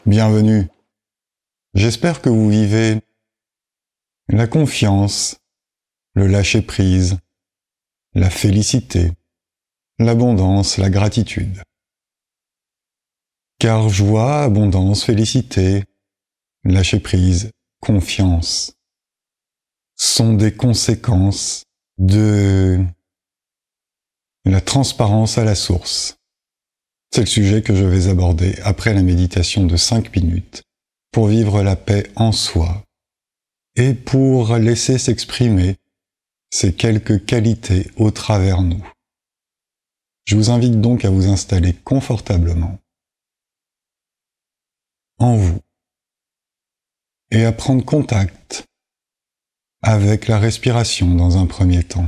Bienvenue. J'espère que vous vivez la confiance, le lâcher-prise, la félicité, l'abondance, la gratitude. Car joie, abondance, félicité, lâcher-prise, confiance sont des conséquences de la transparence à la source. C'est le sujet que je vais aborder après la méditation de 5 minutes pour vivre la paix en soi et pour laisser s'exprimer ces quelques qualités au travers nous. Je vous invite donc à vous installer confortablement en vous et à prendre contact avec la respiration dans un premier temps.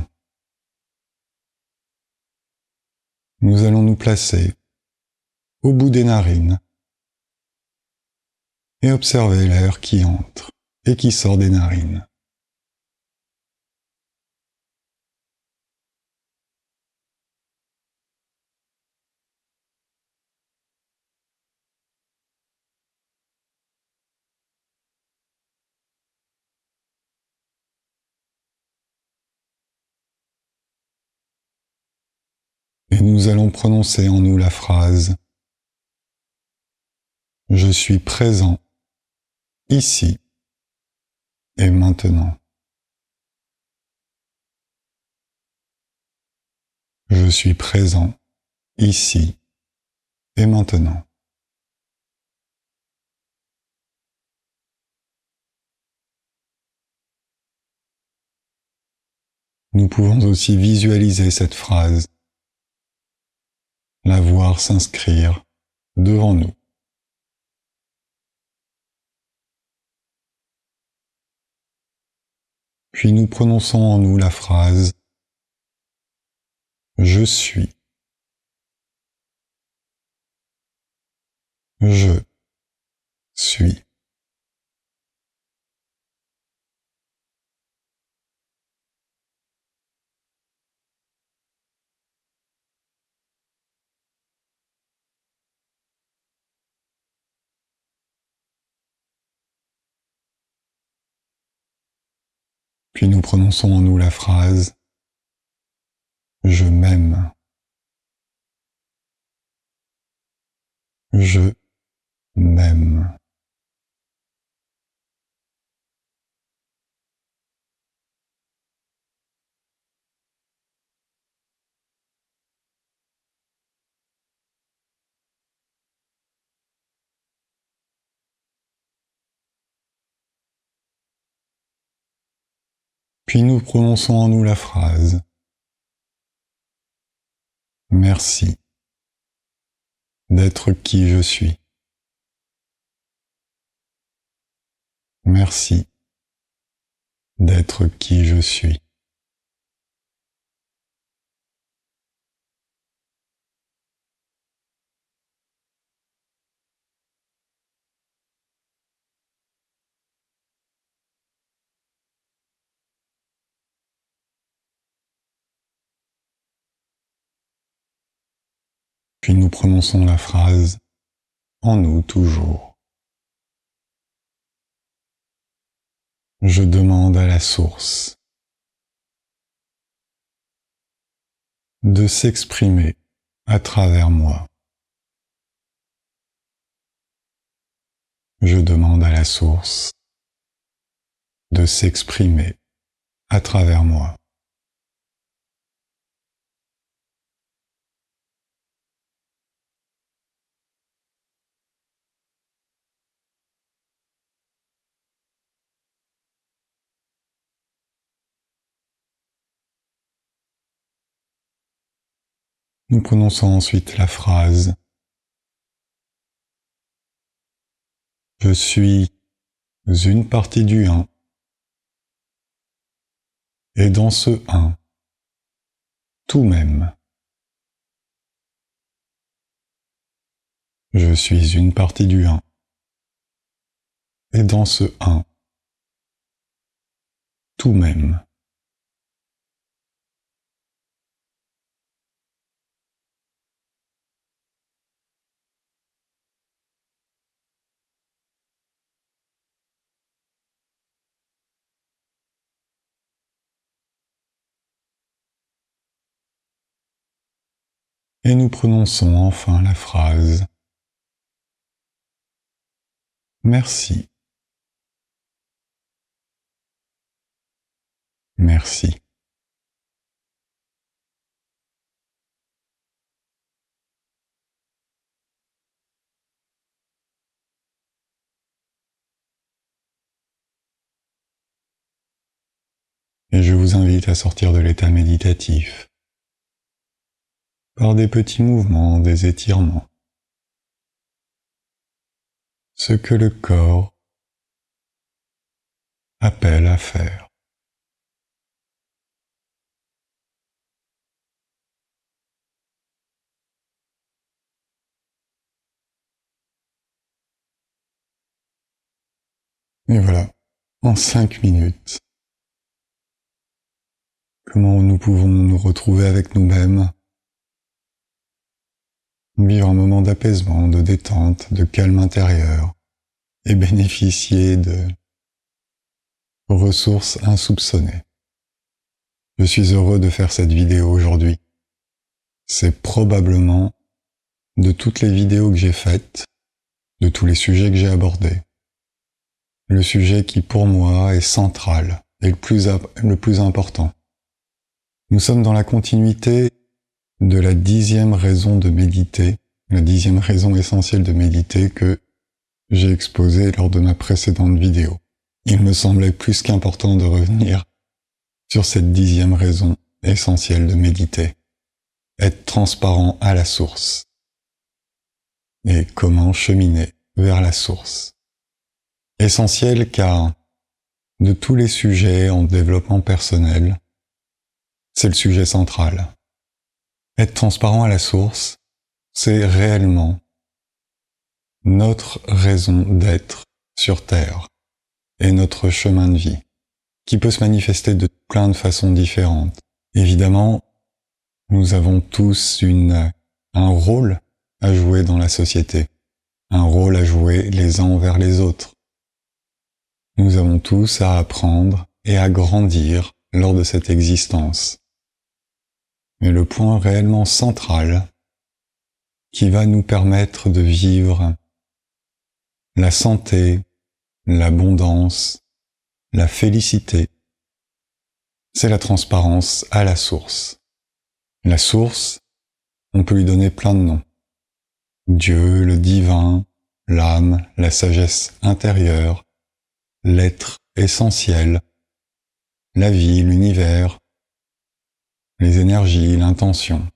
Nous allons nous placer au bout des narines et observer l'air qui entre et qui sort des narines. Et nous allons prononcer en nous la phrase « Je suis présent ici et maintenant ». Je suis présent ici et maintenant. Nous pouvons aussi visualiser cette phrase, la voir s'inscrire devant nous. Puis nous prononçons en nous la phrase « Je suis ». Je suis. Puis nous prononçons en nous la phrase « Je m'aime ». Je m'aime. Puis nous prononçons en nous la phrase « Merci d'être qui je suis ». Merci d'être qui je suis. Puis nous prononçons la phrase en nous toujours. Je demande à la source de s'exprimer à travers moi. Je demande à la source de s'exprimer à travers moi. Nous prononçons ensuite la phrase « Je suis une partie du un, et dans ce un, tout m'aime. Je suis une partie du un, et dans ce un, tout m'aime. » Et nous prononçons enfin la phrase « Merci ». Merci. Et je vous invite à sortir de l'état méditatif par des petits mouvements, des étirements. Ce que le corps appelle à faire. Et voilà, en 5 minutes, comment nous pouvons nous retrouver avec nous-mêmes, vivre un moment d'apaisement, de détente, de calme intérieur, et bénéficier de ressources insoupçonnées. Je suis heureux de faire cette vidéo aujourd'hui. C'est probablement, de toutes les vidéos que j'ai faites, de tous les sujets que j'ai abordés, le sujet qui pour moi est central et le plus important. Nous sommes dans la continuité de la 10e raison de méditer, la 10e raison essentielle de méditer que j'ai exposée lors de ma précédente vidéo. Il me semblait plus qu'important de revenir sur cette 10e raison essentielle de méditer. Être transparent à la source. Et comment cheminer vers la source. Essentiel car de tous les sujets en développement personnel, c'est le sujet central. Être transparent à la source, c'est réellement notre raison d'être sur Terre et notre chemin de vie, qui peut se manifester de plein de façons différentes. Évidemment, nous avons tous un rôle à jouer dans la société, un rôle à jouer les uns envers les autres. Nous avons tous à apprendre et à grandir lors de cette existence. Mais le point réellement central qui va nous permettre de vivre la santé, l'abondance, la félicité, c'est la transparence à la source. La source, on peut lui donner plein de noms. Dieu, le divin, l'âme, la sagesse intérieure, l'être essentiel, la vie, l'univers, les énergies, l'intention,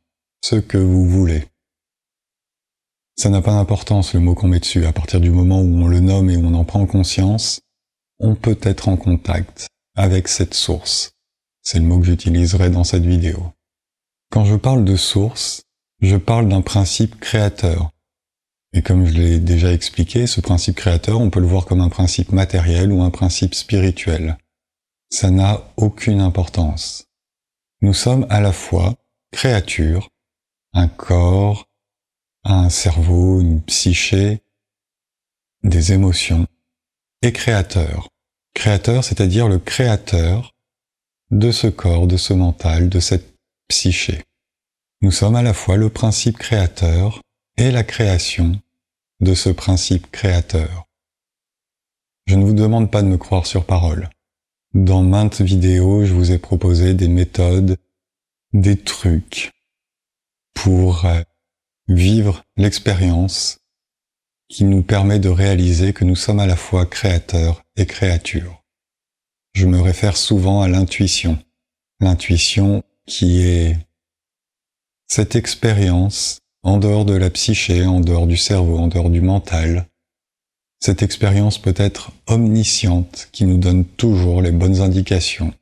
ce que vous voulez. Ça n'a pas d'importance le mot qu'on met dessus, à partir du moment où on le nomme et où on en prend conscience, on peut être en contact avec cette source. C'est le mot que j'utiliserai dans cette vidéo. Quand je parle de source, je parle d'un principe créateur. Et comme je l'ai déjà expliqué, ce principe créateur, on peut le voir comme un principe matériel ou un principe spirituel. Ça n'a aucune importance. Nous sommes à la fois créatures, un corps, un cerveau, une psyché, des émotions, et créateur. Créateur, c'est-à-dire le créateur de ce corps, de ce mental, de cette psyché. Nous sommes à la fois le principe créateur et la création de ce principe créateur. Je ne vous demande pas de me croire sur parole. Dans maintes vidéos, je vous ai proposé des méthodes, des trucs pour vivre l'expérience qui nous permet de réaliser que nous sommes à la fois créateurs et créatures. Je me réfère souvent à l'intuition. L'intuition qui est cette expérience en dehors de la psyché, en dehors du cerveau, en dehors du mental, cette expérience peut être omnisciente qui nous donne toujours les bonnes indications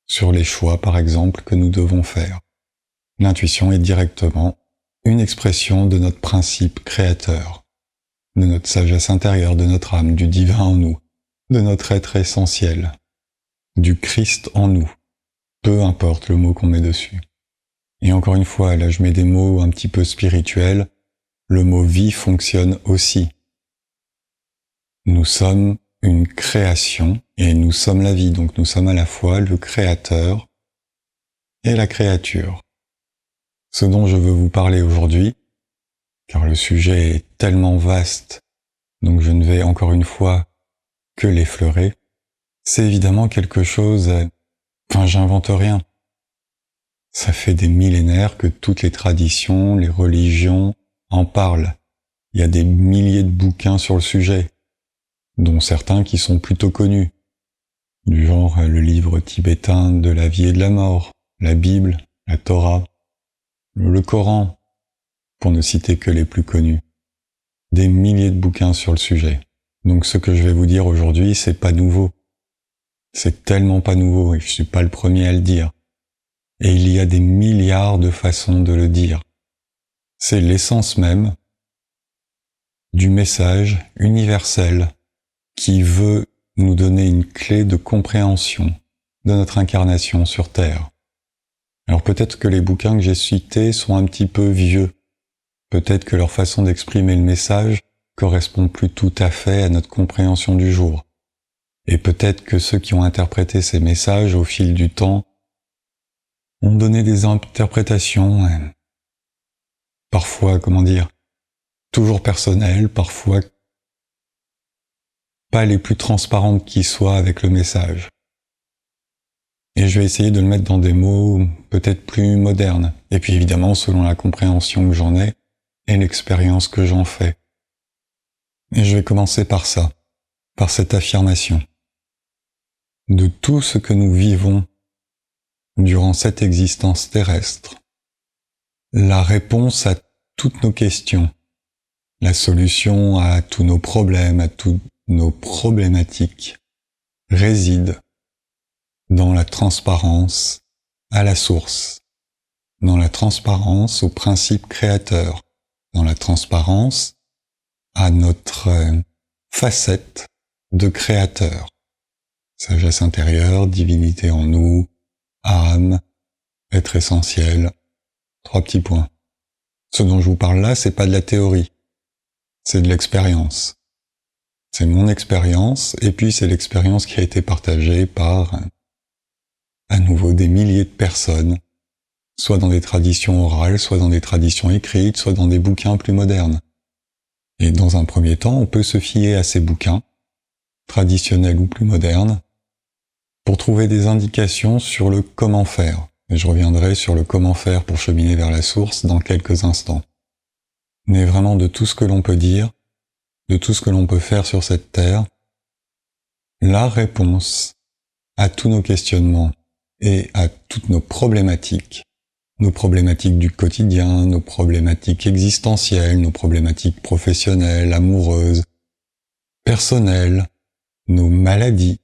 sur les choix, par exemple, que nous devons faire. L'intuition est directement une expression de notre principe créateur, de notre sagesse intérieure, de notre âme, du divin en nous, de notre être essentiel, du Christ en nous, peu importe le mot qu'on met dessus. Et encore une fois, là je mets des mots un petit peu spirituels, le mot vie fonctionne aussi. Nous sommes une création et nous sommes la vie, donc nous sommes à la fois le créateur et la créature. Ce dont je veux vous parler aujourd'hui, car le sujet est tellement vaste, donc je ne vais encore une fois que l'effleurer, c'est évidemment quelque chose... j'invente rien. Ça fait des millénaires que toutes les traditions, les religions en parlent. Il y a des milliers de bouquins sur le sujet, dont certains qui sont plutôt connus, du genre le livre tibétain de la vie et de la mort, la Bible, la Torah, le Coran, pour ne citer que les plus connus. Des milliers de bouquins sur le sujet. Donc ce que je vais vous dire aujourd'hui, c'est pas nouveau. C'est tellement pas nouveau et je suis pas le premier à le dire. Et il y a des milliards de façons de le dire. C'est l'essence même du message universel qui veut nous donner une clé de compréhension de notre incarnation sur Terre. Alors peut-être que les bouquins que j'ai cités sont un petit peu vieux. Peut-être que leur façon d'exprimer le message correspond plus tout à fait à notre compréhension du jour. Et peut-être que ceux qui ont interprété ces messages au fil du temps ont donné des interprétations, parfois, toujours personnelles, parfois pas les plus transparentes qui soient avec le message. Et je vais essayer de le mettre dans des mots peut-être plus modernes, et puis évidemment selon la compréhension que j'en ai et l'expérience que j'en fais. Et je vais commencer par ça, par cette affirmation. De tout ce que nous vivons durant cette existence terrestre, la réponse à toutes nos questions, la solution à tous nos problèmes, à toutes nos problématiques, réside dans la transparence à la source, dans la transparence au principe créateur, dans la transparence à notre facette de créateur. Sagesse intérieure, divinité en nous, âme, être essentiel. 3 petits points. Ce dont je vous parle là, c'est pas de la théorie. C'est de l'expérience. C'est mon expérience, et puis c'est l'expérience qui a été partagée par, à nouveau, des milliers de personnes, soit dans des traditions orales, soit dans des traditions écrites, soit dans des bouquins plus modernes. Et dans un premier temps, on peut se fier à ces bouquins, traditionnels ou plus modernes, pour trouver des indications sur le comment faire. Et je reviendrai sur le comment faire pour cheminer vers la source dans quelques instants. Mais vraiment de tout ce que l'on peut dire, de tout ce que l'on peut faire sur cette terre, la réponse à tous nos questionnements et à toutes nos problématiques du quotidien, nos problématiques existentielles, nos problématiques professionnelles, amoureuses, personnelles, nos maladies,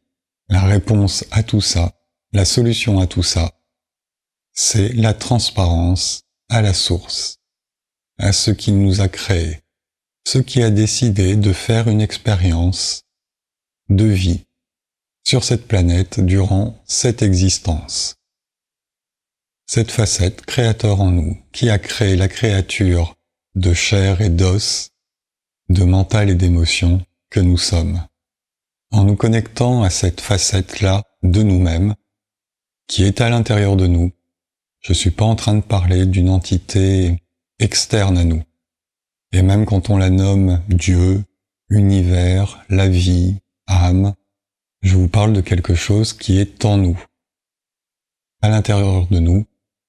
la réponse à tout ça, la solution à tout ça, c'est la transparence à la source, à ce qui nous a créés, ce qui a décidé de faire une expérience de vie sur cette planète durant cette existence. Cette facette créateur en nous, qui a créé la créature de chair et d'os, de mental et d'émotion que nous sommes. En nous connectant à cette facette-là de nous-mêmes, qui est à l'intérieur de nous, je suis pas en train de parler d'une entité externe à nous. Et même quand on la nomme Dieu, univers, la vie, âme, je vous parle de quelque chose qui est en nous, à l'intérieur de nous,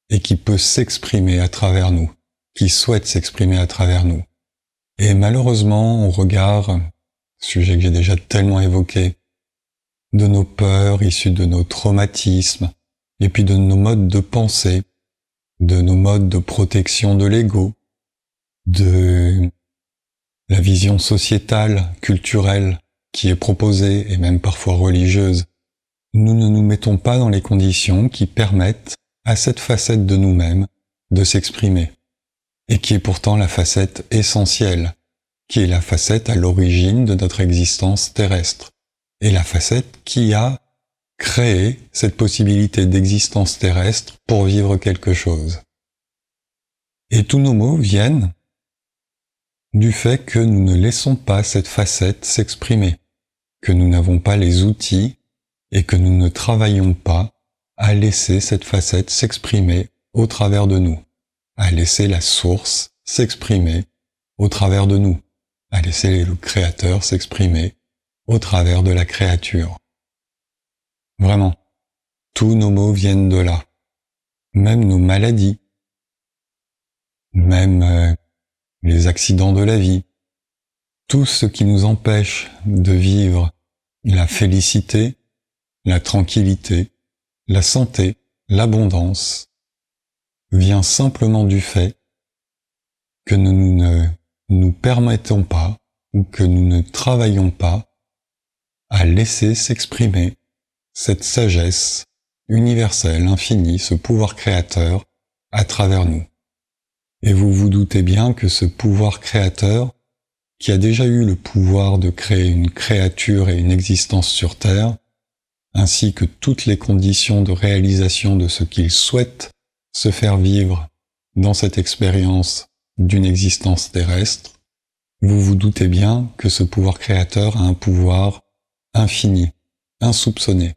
et qui peut s'exprimer à travers nous, qui souhaite s'exprimer à travers nous. Et malheureusement, au regard, sujet que j'ai déjà tellement évoqué, de nos peurs issues de nos traumatismes, et puis de nos modes de pensée, de nos modes de protection de l'ego, de la vision sociétale, culturelle, qui est proposée, et même parfois religieuse, nous ne nous mettons pas dans les conditions qui permettent à cette facette de nous-mêmes de s'exprimer, et qui est pourtant la facette essentielle, qui est la facette à l'origine de notre existence terrestre, et la facette qui a créé cette possibilité d'existence terrestre pour vivre quelque chose. Et tous nos maux viennent du fait que nous ne laissons pas cette facette s'exprimer, que nous n'avons pas les outils et que nous ne travaillons pas à laisser cette facette s'exprimer au travers de nous. à laisser la source s'exprimer au travers de nous, à laisser le Créateur s'exprimer au travers de la créature. Vraiment, tous nos maux viennent de là, même nos maladies, même les accidents de la vie, tout ce qui nous empêche de vivre la félicité, la tranquillité, la santé, l'abondance, vient simplement du fait que nous ne nous permettons pas ou que nous ne travaillons pas à laisser s'exprimer cette sagesse universelle, infinie, ce pouvoir créateur à travers nous. Et vous vous doutez bien que ce pouvoir créateur, qui a déjà eu le pouvoir de créer une créature et une existence sur Terre, ainsi que toutes les conditions de réalisation de ce qu'il souhaite se faire vivre dans cette expérience d'une existence terrestre, vous vous doutez bien que ce pouvoir créateur a un pouvoir infini, insoupçonné,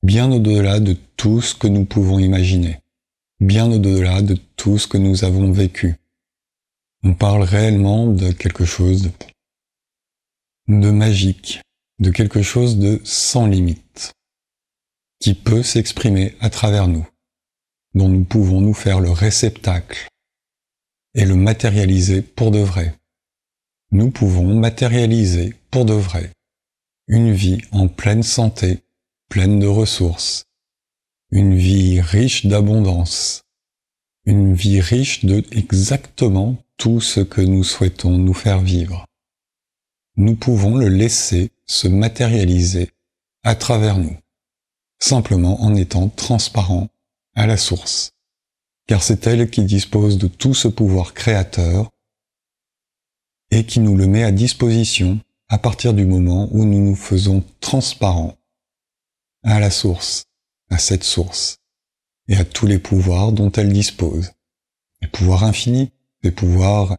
bien au-delà de tout ce que nous pouvons imaginer, bien au-delà de tout ce que nous avons vécu. On parle réellement de quelque chose de magique, de quelque chose de sans limite, qui peut s'exprimer à travers nous, dont nous pouvons nous faire le réceptacle et le matérialiser pour de vrai. Nous pouvons matérialiser pour de vrai une vie en pleine santé, pleine de ressources, une vie riche d'abondance, une vie riche de exactement tout ce que nous souhaitons nous faire vivre. Nous pouvons le laisser se matérialiser à travers nous, simplement en étant transparents à la source, car c'est elle qui dispose de tout ce pouvoir créateur et qui nous le met à disposition à partir du moment où nous nous faisons transparents à la source, à cette source, et à tous les pouvoirs dont elle dispose. Les pouvoirs infinis, les pouvoirs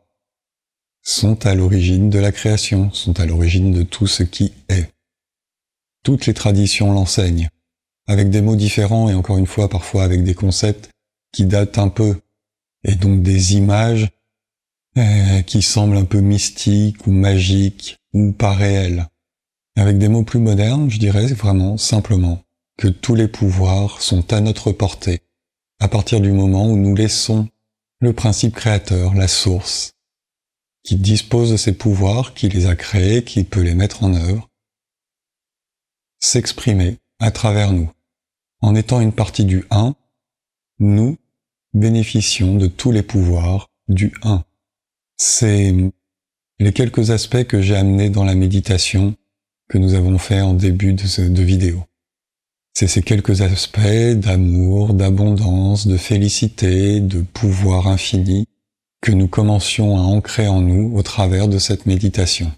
sont à l'origine de la création, sont à l'origine de tout ce qui est. Toutes les traditions l'enseignent, avec des mots différents et encore une fois parfois avec des concepts qui datent un peu, et donc des images qui semblent un peu mystiques ou magiques ou pas réelles. Avec des mots plus modernes, je dirais vraiment simplement que tous les pouvoirs sont à notre portée, à partir du moment où nous laissons le principe créateur, la source, qui dispose de ces pouvoirs, qui les a créés, qui peut les mettre en œuvre, s'exprimer à travers nous. En étant une partie du un, nous bénéficions de tous les pouvoirs du un. C'est les quelques aspects que j'ai amenés dans la méditation que nous avons fait en début de vidéo. C'est ces quelques aspects d'amour, d'abondance, de félicité, de pouvoir infini que nous commencions à ancrer en nous au travers de cette méditation.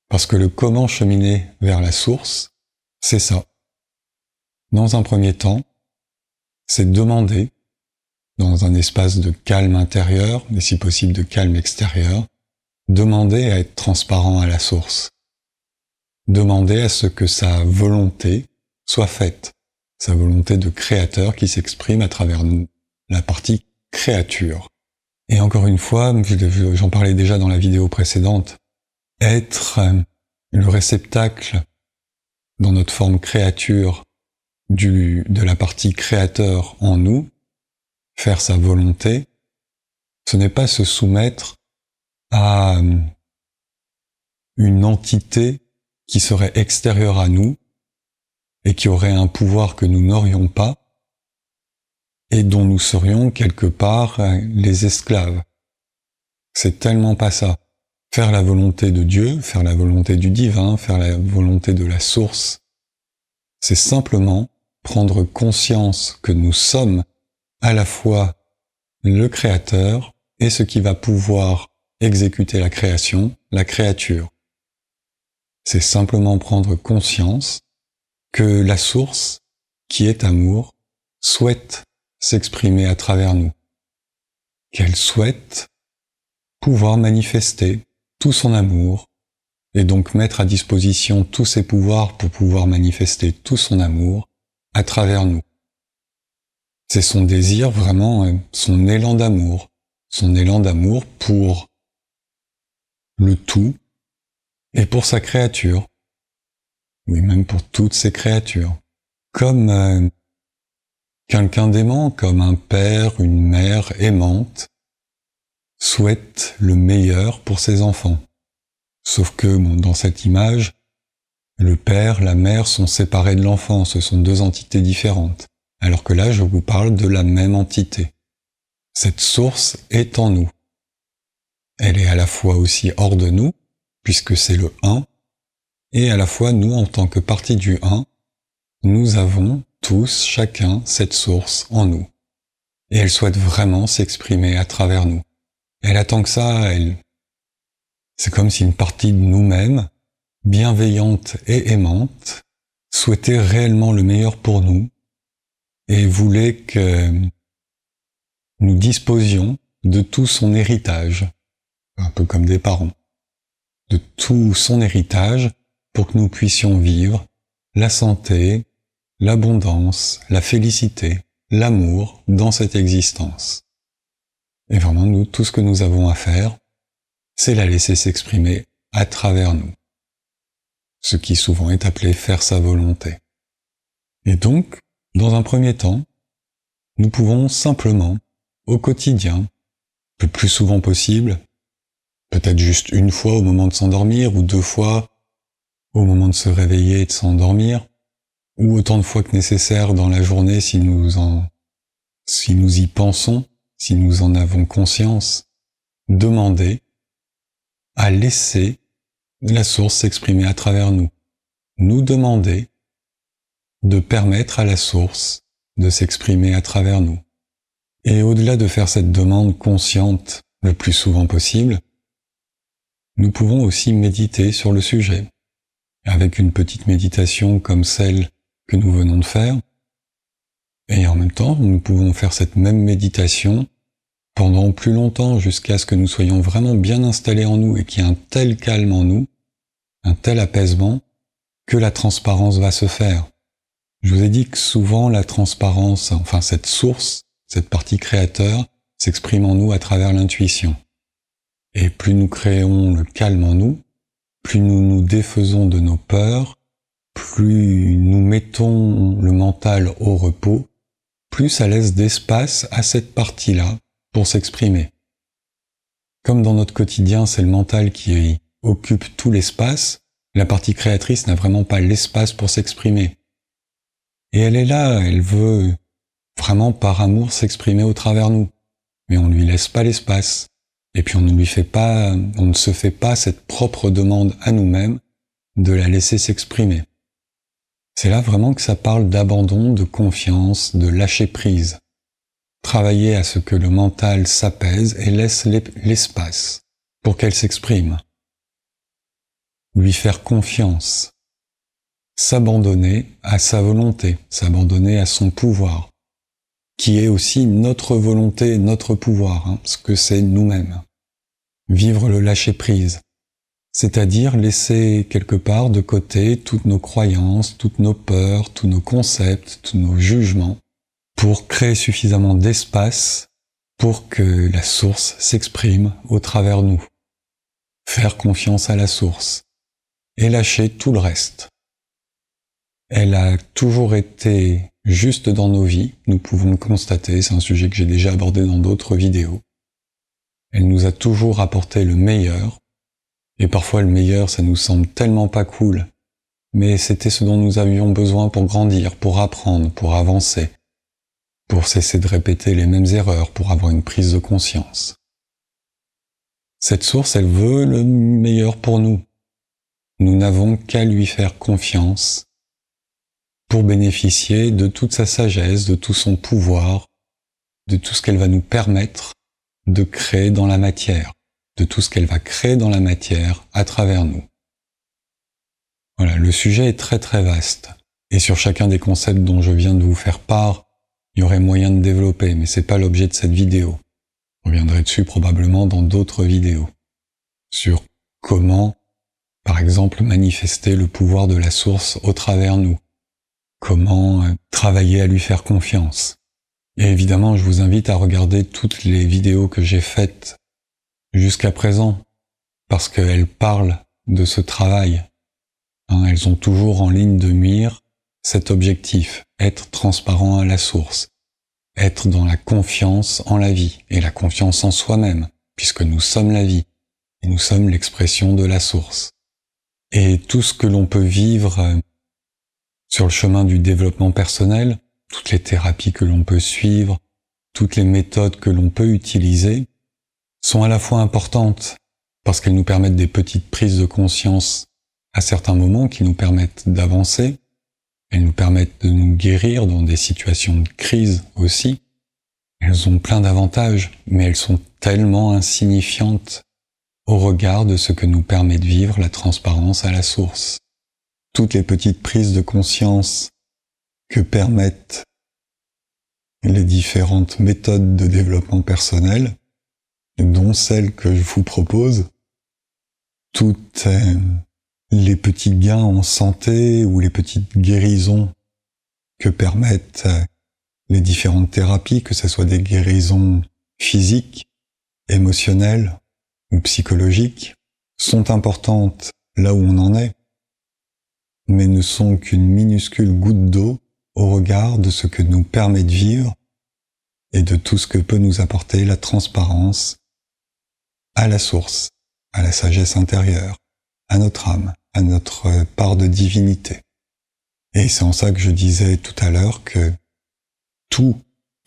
Parce que le comment cheminer vers la source, c'est ça. Dans un premier temps, c'est demander, dans un espace de calme intérieur, mais si possible de calme extérieur, demander à être transparent à la source. Demander à ce que sa volonté soit faite, sa volonté de créateur qui s'exprime à travers nous, la partie créature. Et encore une fois, j'en parlais déjà dans la vidéo précédente, être le réceptacle dans notre forme créature de la partie créateur en nous, faire sa volonté, ce n'est pas se soumettre à une entité qui serait extérieure à nous et qui aurait un pouvoir que nous n'aurions pas et dont nous serions quelque part les esclaves. C'est tellement pas ça. Faire la volonté de Dieu, faire la volonté du divin, faire la volonté de la source, c'est simplement prendre conscience que nous sommes à la fois le créateur et ce qui va pouvoir exécuter la création, la créature. C'est simplement prendre conscience que la source, qui est amour, souhaite s'exprimer à travers nous, qu'elle souhaite pouvoir manifester tout son amour et donc mettre à disposition tous ses pouvoirs pour pouvoir manifester tout son amour à travers nous. C'est son désir vraiment, son élan d'amour pour le tout et pour sa créature. Oui, même pour toutes ses créatures. Comme quelqu'un d'aimant, comme un père, une mère aimante, souhaite le meilleur pour ses enfants. Sauf que, dans cette image, le père, la mère sont séparés de l'enfant, ce sont deux entités différentes. Alors que là, je vous parle de la même entité. Cette source est en nous. Elle est à la fois aussi hors de nous, puisque c'est le un, et à la fois nous, en tant que partie du un, nous avons tous, chacun, cette source en nous. Et elle souhaite vraiment s'exprimer à travers nous. Elle attend que ça, c'est comme si une partie de nous-mêmes, bienveillante et aimante, souhaitait réellement le meilleur pour nous et voulait que nous disposions de tout son héritage, un peu comme des parents, de tout son héritage pour que nous puissions vivre la santé, l'abondance, la félicité, l'amour dans cette existence. Et vraiment, nous, tout ce que nous avons à faire, c'est la laisser s'exprimer à travers nous. Ce qui souvent est appelé faire sa volonté. Et donc, dans un premier temps, nous pouvons simplement, au quotidien, le plus souvent possible, peut-être juste une fois au moment de s'endormir, ou 2 fois au moment de se réveiller et de s'endormir, ou autant de fois que nécessaire dans la journée si nous y pensons, si nous en avons conscience, demander à laisser la source s'exprimer à travers nous. Nous demander de permettre à la source de s'exprimer à travers nous. Et au-delà de faire cette demande consciente le plus souvent possible, nous pouvons aussi méditer sur le sujet, avec une petite méditation comme celle que nous venons de faire, et en même temps, nous pouvons faire cette même méditation pendant plus longtemps jusqu'à ce que nous soyons vraiment bien installés en nous et qu'il y ait un tel calme en nous, un tel apaisement, que la transparence va se faire. Je vous ai dit que souvent la transparence, enfin cette source, cette partie créateur, s'exprime en nous à travers l'intuition. Et plus nous créons le calme en nous, plus nous nous défaisons de nos peurs, plus nous mettons le mental au repos, plus ça laisse d'espace à cette partie-là pour s'exprimer. Comme dans notre quotidien, c'est le mental qui occupe tout l'espace, la partie créatrice n'a vraiment pas l'espace pour s'exprimer. Et elle est là, elle veut vraiment par amour s'exprimer au travers nous. Mais on ne lui laisse pas l'espace. Et puis on ne se fait pas cette propre demande à nous-mêmes de la laisser s'exprimer. C'est là vraiment que ça parle d'abandon, de confiance, de lâcher prise. Travailler à ce que le mental s'apaise et laisse l'espace pour qu'elle s'exprime. Lui faire confiance. S'abandonner à sa volonté, s'abandonner à son pouvoir, qui est aussi notre volonté, notre pouvoir, ce que c'est nous-mêmes. Vivre le lâcher-prise, c'est-à-dire laisser quelque part de côté toutes nos croyances, toutes nos peurs, tous nos concepts, tous nos jugements, pour créer suffisamment d'espace pour que la source s'exprime au travers nous. Faire confiance à la source et lâcher tout le reste. Elle a toujours été juste dans nos vies, nous pouvons le constater, c'est un sujet que j'ai déjà abordé dans d'autres vidéos. Elle nous a toujours apporté le meilleur, et parfois le meilleur ça nous semble tellement pas cool, mais c'était ce dont nous avions besoin pour grandir, pour apprendre, pour avancer, pour cesser de répéter les mêmes erreurs, pour avoir une prise de conscience. Cette source, elle veut le meilleur pour nous. Nous n'avons qu'à lui faire confiance pour bénéficier de toute sa sagesse, de tout son pouvoir, de tout ce qu'elle va nous permettre de créer dans la matière, de tout ce qu'elle va créer dans la matière à travers nous. Voilà, le sujet est très très vaste. Et sur chacun des concepts dont je viens de vous faire part, il y aurait moyen de développer, mais c'est pas l'objet de cette vidéo. Je reviendrai dessus probablement dans d'autres vidéos. Sur comment, par exemple, manifester le pouvoir de la source au travers nous. Comment travailler à lui faire confiance. Et évidemment, je vous invite à regarder toutes les vidéos que j'ai faites jusqu'à présent, parce qu'elles parlent de ce travail. Elles ont toujours en ligne de mire cet objectif, être transparent à la source, être dans la confiance en la vie, et la confiance en soi-même, puisque nous sommes la vie, et nous sommes l'expression de la source. Et tout ce que l'on peut vivre sur le chemin du développement personnel, toutes les thérapies que l'on peut suivre, toutes les méthodes que l'on peut utiliser, sont à la fois importantes, parce qu'elles nous permettent des petites prises de conscience à certains moments qui nous permettent d'avancer, elles nous permettent de nous guérir dans des situations de crise aussi. Elles ont plein d'avantages, mais elles sont tellement insignifiantes au regard de ce que nous permet de vivre la transparence à la source. Toutes les petites prises de conscience que permettent les différentes méthodes de développement personnel, dont celles que je vous propose, toutes les petits gains en santé ou les petites guérisons que permettent les différentes thérapies, que ce soit des guérisons physiques, émotionnelles ou psychologiques, sont importantes là où on en est, mais ne sont qu'une minuscule goutte d'eau au regard de ce que nous permet de vivre et de tout ce que peut nous apporter la transparence à la source, à la sagesse intérieure, à notre âme, à notre part de divinité. Et c'est en ça que je disais tout à l'heure que toutes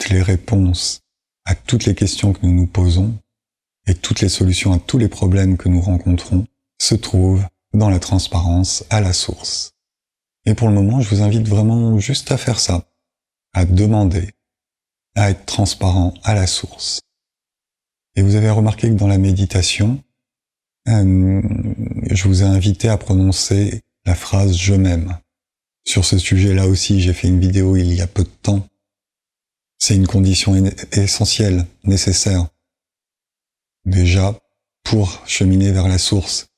les réponses à toutes les questions que nous nous posons et toutes les solutions à tous les problèmes que nous rencontrons se trouvent dans la transparence à la source. Et pour le moment, je vous invite vraiment juste à faire ça, à demander, à être transparent à la source. Et vous avez remarqué que dans la méditation, je vous ai invité à prononcer la phrase « je m'aime ». Sur ce sujet-là aussi, j'ai fait une vidéo il y a peu de temps. C'est une condition essentielle, nécessaire. Déjà, pour cheminer vers la source,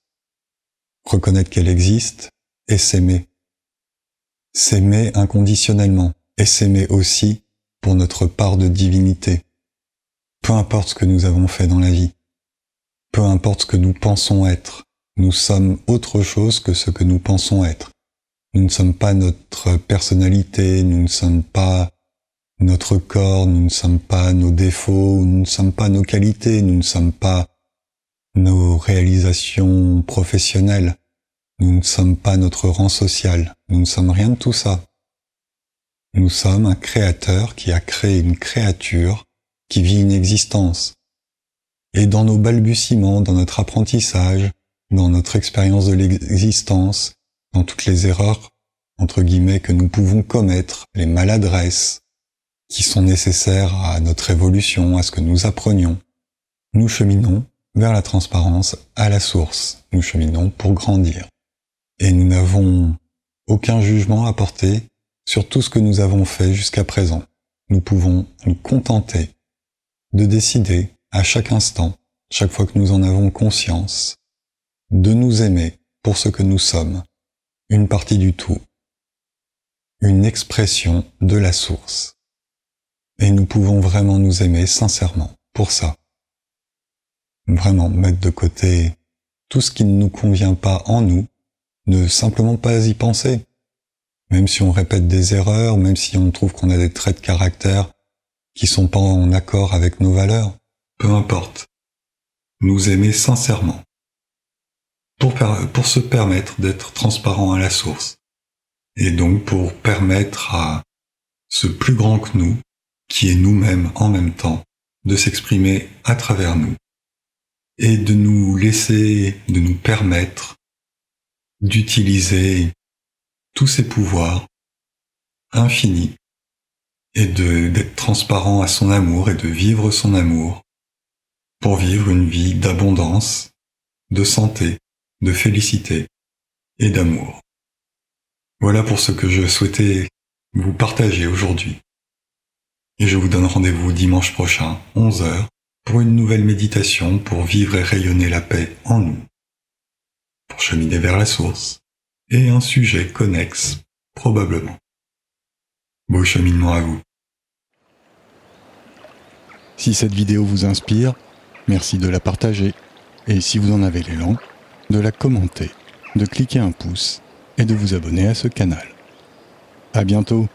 reconnaître qu'elle existe et s'aimer. S'aimer inconditionnellement et s'aimer aussi pour notre part de divinité. Peu importe ce que nous avons fait dans la vie, peu importe ce que nous pensons être, nous sommes autre chose que ce que nous pensons être. Nous ne sommes pas notre personnalité, nous ne sommes pas notre corps, nous ne sommes pas nos défauts, nous ne sommes pas nos qualités, nous ne sommes pas nos réalisations professionnelles, nous ne sommes pas notre rang social, nous ne sommes rien de tout ça. Nous sommes un créateur qui a créé une créature qui vit une existence. Et dans nos balbutiements, dans notre apprentissage, dans notre expérience de l'existence, dans toutes les erreurs, entre guillemets, que nous pouvons commettre, les maladresses qui sont nécessaires à notre évolution, à ce que nous apprenions, nous cheminons vers la transparence à la source. Nous cheminons pour grandir. Et nous n'avons aucun jugement à porter sur tout ce que nous avons fait jusqu'à présent. Nous pouvons nous contenter de décider à chaque instant, chaque fois que nous en avons conscience, de nous aimer pour ce que nous sommes, une partie du tout, une expression de la source. Et nous pouvons vraiment nous aimer sincèrement pour ça. Vraiment mettre de côté tout ce qui ne nous convient pas en nous, ne simplement pas y penser. Même si on répète des erreurs, même si on trouve qu'on a des traits de caractère qui sont pas en accord avec nos valeurs, peu importe. Nous aimer sincèrement. Pour se permettre d'être transparent à la source. Et donc pour permettre à ce plus grand que nous, qui est nous-mêmes en même temps, de s'exprimer à travers nous. Et de nous laisser, de nous permettre d'utiliser tous ses pouvoirs infinis et d'être transparent à son amour et de vivre son amour pour vivre une vie d'abondance, de santé, de félicité et d'amour. Voilà pour ce que je souhaitais vous partager aujourd'hui. Et je vous donne rendez-vous dimanche prochain, 11h, pour une nouvelle méditation pour vivre et rayonner la paix en nous, pour cheminer vers la source, et un sujet connexe, probablement. Beau cheminement à vous. Si cette vidéo vous inspire, merci de la partager. Et si vous en avez l'élan, de la commenter, de cliquer un pouce et de vous abonner à ce canal. À bientôt!